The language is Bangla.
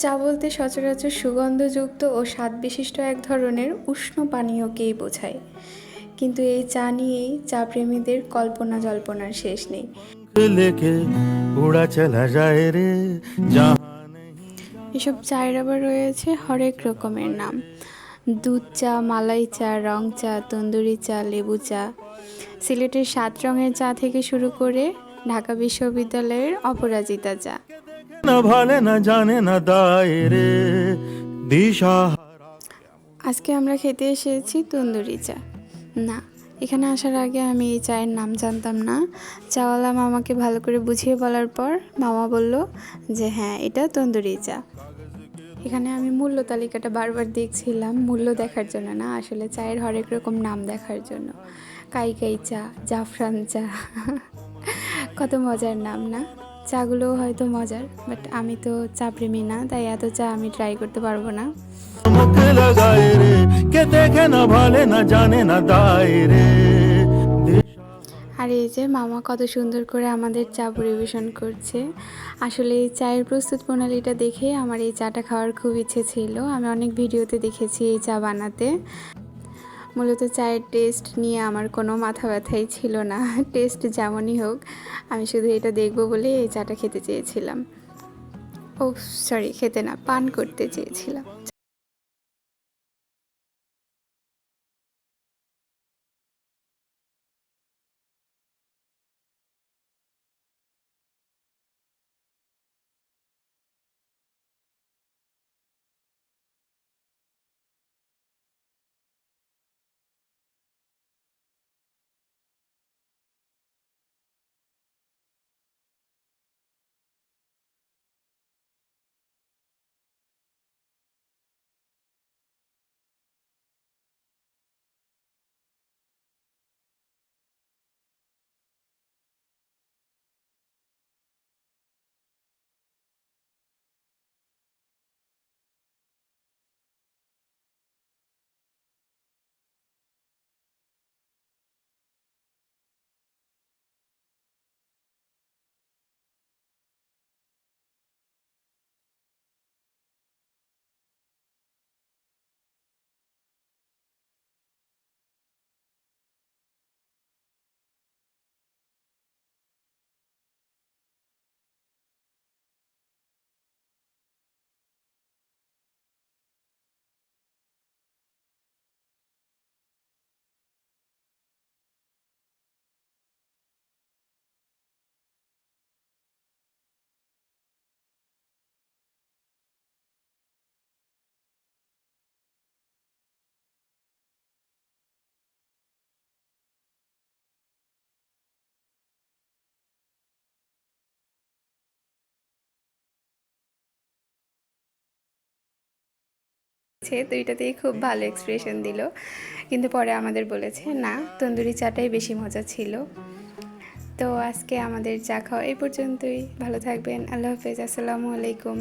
চা বলতে সচরাচর সুগন্ধযুক্ত ও স্বাদবিশিষ্ট এক ধরনের উষ্ণ পানীয়কেই বোঝায়, কিন্তু এই চা নিয়েই চা প্রেমীদের কল্পনা জল্পনার শেষ নেই। लेके उड़ा चला जाए रे जहाँ এসব চায়ের আবার রয়েছে হরেক রকমের নাম: দুধ চা, মালাই চা, রং চা, তন্দুরি চা, লেবু চা, সিলেটের 7 রঙের চা থেকে শুরু করে ঢাকা বিশ্ববিদ্যালয়ের অপরাজিতা চা। न भाले न जाने न दाए रे दिशा। আজকে আমরা খেতে এসেছি তন্দুরি চা। না, এখানে আসার আগে আমি এই চায়ের নাম জানতাম না। চাওয়ালা মামাকে ভালো করে বুঝিয়ে বলার পর মামা বলল যে হ্যাঁ, এটা তন্দুরি চা। এখানে আমি মূল্য তালিকাটা বারবার দেখছিলাম, মূল্য দেখার জন্য না, আসলে চায়ের হরেক রকম নাম দেখার জন্য। কাইকাই চা, জাফরান চা, কত মজার নাম না? চাগুলোও হয়তো মজার, বাট আমি তো চা প্রেমী না, তাই এত চা আমি ট্রাই করতে পারবো না। मुझे लगाए रे के देखे न भाले न जाने न दाए रे। আর এই যে মামা কত সুন্দর করে আমাদের চা পরিবেশন করছে। আসলে এই চায়ের প্রস্তুত প্রণালীটা দেখে আমার এই চাটা খাওয়ার খুব ইচ্ছে ছিল। আমি অনেক ভিডিওতে দেখেছি এই চা বানাতে। মূলত চায়ের টেস্ট নিয়ে আমার কোনো মাথা ব্যথাই ছিল না, টেস্ট যেমনই হোক, আমি শুধু এটা দেখবো বলে এই চাটা খেতে চেয়েছিলাম। ও সরি, খেতে না, পান করতে চেয়েছিলাম। দুইটাতেই খুব ভালো এক্সপ্রেশন দিল, কিন্তু পরে আমাদের বলেছে না, তন্দুরি চাটাই বেশি মজা ছিল। তো আজকে আমাদের চা খাওয়া এই পর্যন্তই। ভালো থাকবেন, আল্লাহ হাফেজ, আসসালামু আলাইকুম।